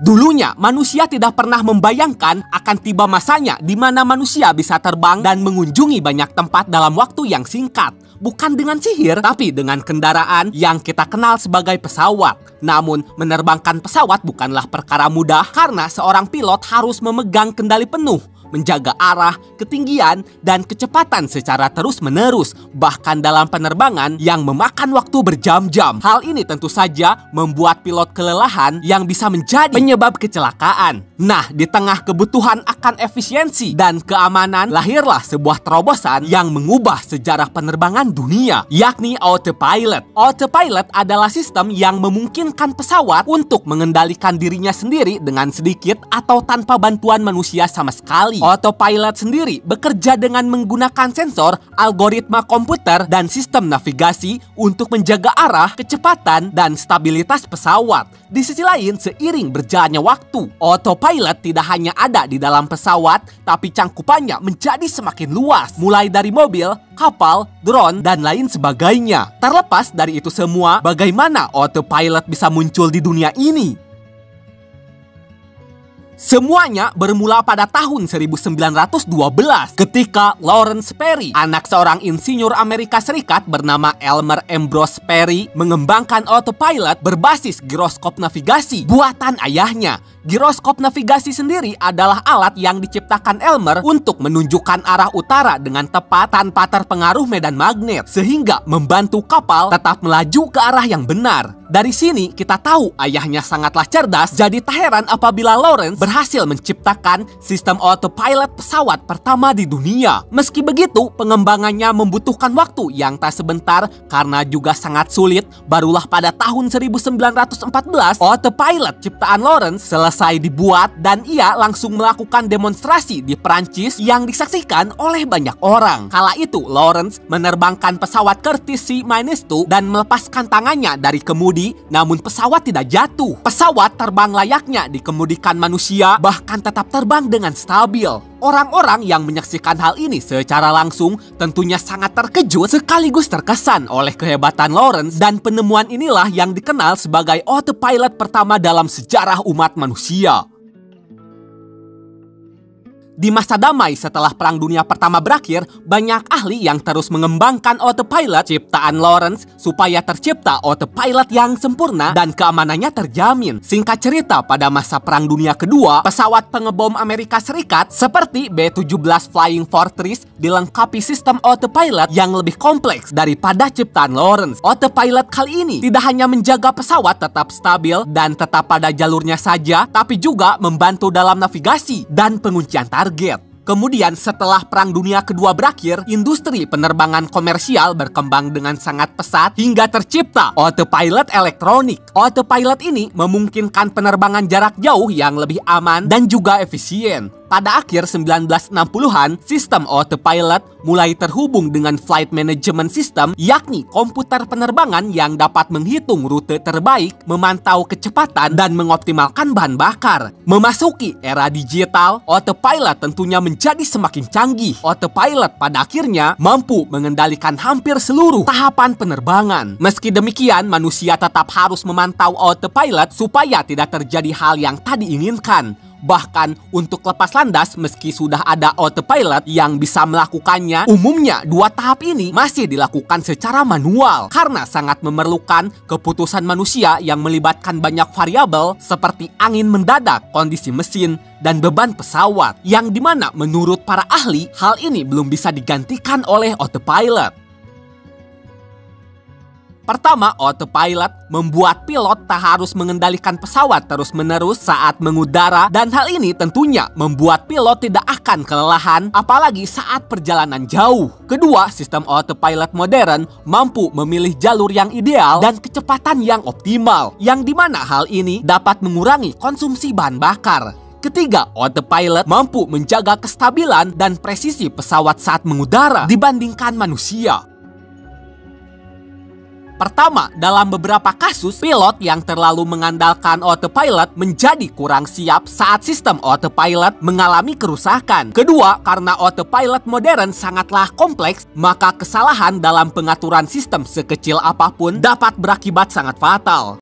Dulunya, manusia tidak pernah membayangkan akan tiba masanya di mana manusia bisa terbang dan mengunjungi banyak tempat dalam waktu yang singkat. Bukan dengan sihir, tapi dengan kendaraan yang kita kenal sebagai pesawat. Namun, menerbangkan pesawat bukanlah perkara mudah karena seorang pilot harus memegang kendali penuh, menjaga arah, ketinggian, dan kecepatan secara terus-menerus, bahkan dalam penerbangan yang memakan waktu berjam-jam. Hal ini tentu saja membuat pilot kelelahan yang bisa menjadi penyebab kecelakaan. Nah, di tengah kebutuhan akan efisiensi dan keamanan, lahirlah sebuah terobosan yang mengubah sejarah penerbangan dunia, yakni autopilot. Autopilot adalah sistem yang memungkinkan pesawat untuk mengendalikan dirinya sendiri dengan sedikit atau tanpa bantuan manusia sama sekali. Autopilot sendiri bekerja dengan menggunakan sensor, algoritma komputer, dan sistem navigasi untuk menjaga arah, kecepatan, dan stabilitas pesawat. Di sisi lain, seiring berjalannya waktu, autopilot tidak hanya ada di dalam pesawat, tapi cangkupannya menjadi semakin luas, mulai dari mobil, kapal, drone, dan lain sebagainya. Terlepas dari itu semua, bagaimana autopilot bisa muncul di dunia ini? Semuanya bermula pada tahun 1912 ketika Lawrence Perry, anak seorang insinyur Amerika Serikat bernama Elmer Ambrose Perry, mengembangkan autopilot berbasis giroskop navigasi buatan ayahnya. Giroskop navigasi sendiri adalah alat yang diciptakan Elmer untuk menunjukkan arah utara dengan tepat tanpa terpengaruh medan magnet, sehingga membantu kapal tetap melaju ke arah yang benar. Dari sini kita tahu ayahnya sangatlah cerdas, jadi tak heran apabila Lawrence berhasil menciptakan sistem autopilot pesawat pertama di dunia. Meski begitu, pengembangannya membutuhkan waktu yang tak sebentar karena juga sangat sulit. Barulah pada tahun 1914, autopilot ciptaan Lawrence selesai dibuat dan ia langsung melakukan demonstrasi di Prancis yang disaksikan oleh banyak orang. Kala itu, Lawrence menerbangkan pesawat Curtiss C-2 dan melepaskan tangannya dari kemudi, namun pesawat tidak jatuh. Pesawat terbang layaknya dikemudikan manusia, bahkan tetap terbang dengan stabil. Orang-orang yang menyaksikan hal ini secara langsung tentunya sangat terkejut sekaligus terkesan oleh kehebatan Lawrence, dan penemuan inilah yang dikenal sebagai autopilot pertama dalam sejarah umat manusia. Di masa damai setelah Perang Dunia Pertama berakhir, banyak ahli yang terus mengembangkan autopilot ciptaan Lawrence supaya tercipta autopilot yang sempurna dan keamanannya terjamin. Singkat cerita, pada masa Perang Dunia Kedua, pesawat pengebom Amerika Serikat seperti B-17 Flying Fortress dilengkapi sistem autopilot yang lebih kompleks daripada ciptaan Lawrence. Autopilot kali ini tidak hanya menjaga pesawat tetap stabil dan tetap pada jalurnya saja, tapi juga membantu dalam navigasi dan penguncian target. Kemudian setelah Perang Dunia Kedua berakhir, industri penerbangan komersial berkembang dengan sangat pesat hingga tercipta autopilot elektronik. Autopilot ini memungkinkan penerbangan jarak jauh yang lebih aman dan juga efisien. Pada akhir 1960-an, sistem autopilot mulai terhubung dengan flight management system, yakni komputer penerbangan yang dapat menghitung rute terbaik, memantau kecepatan, dan mengoptimalkan bahan bakar. Memasuki era digital, autopilot tentunya menjadi semakin canggih. Autopilot pada akhirnya mampu mengendalikan hampir seluruh tahapan penerbangan. Meski demikian, manusia tetap harus memantau autopilot supaya tidak terjadi hal yang tak diinginkan. Bahkan untuk lepas landas, meski sudah ada autopilot yang bisa melakukannya, umumnya dua tahap ini masih dilakukan secara manual karena sangat memerlukan keputusan manusia yang melibatkan banyak variabel seperti angin mendadak, kondisi mesin, dan beban pesawat, yang dimana menurut para ahli hal ini belum bisa digantikan oleh autopilot. Pertama, autopilot membuat pilot tak harus mengendalikan pesawat terus-menerus saat mengudara, dan hal ini tentunya membuat pilot tidak akan kelelahan apalagi saat perjalanan jauh. Kedua, sistem autopilot modern mampu memilih jalur yang ideal dan kecepatan yang optimal, yang dimana hal ini dapat mengurangi konsumsi bahan bakar. Ketiga, autopilot mampu menjaga kestabilan dan presisi pesawat saat mengudara dibandingkan manusia. Pertama, dalam beberapa kasus, pilot yang terlalu mengandalkan autopilot menjadi kurang siap saat sistem autopilot mengalami kerusakan. Kedua, karena autopilot modern sangatlah kompleks, maka kesalahan dalam pengaturan sistem sekecil apapun dapat berakibat sangat fatal.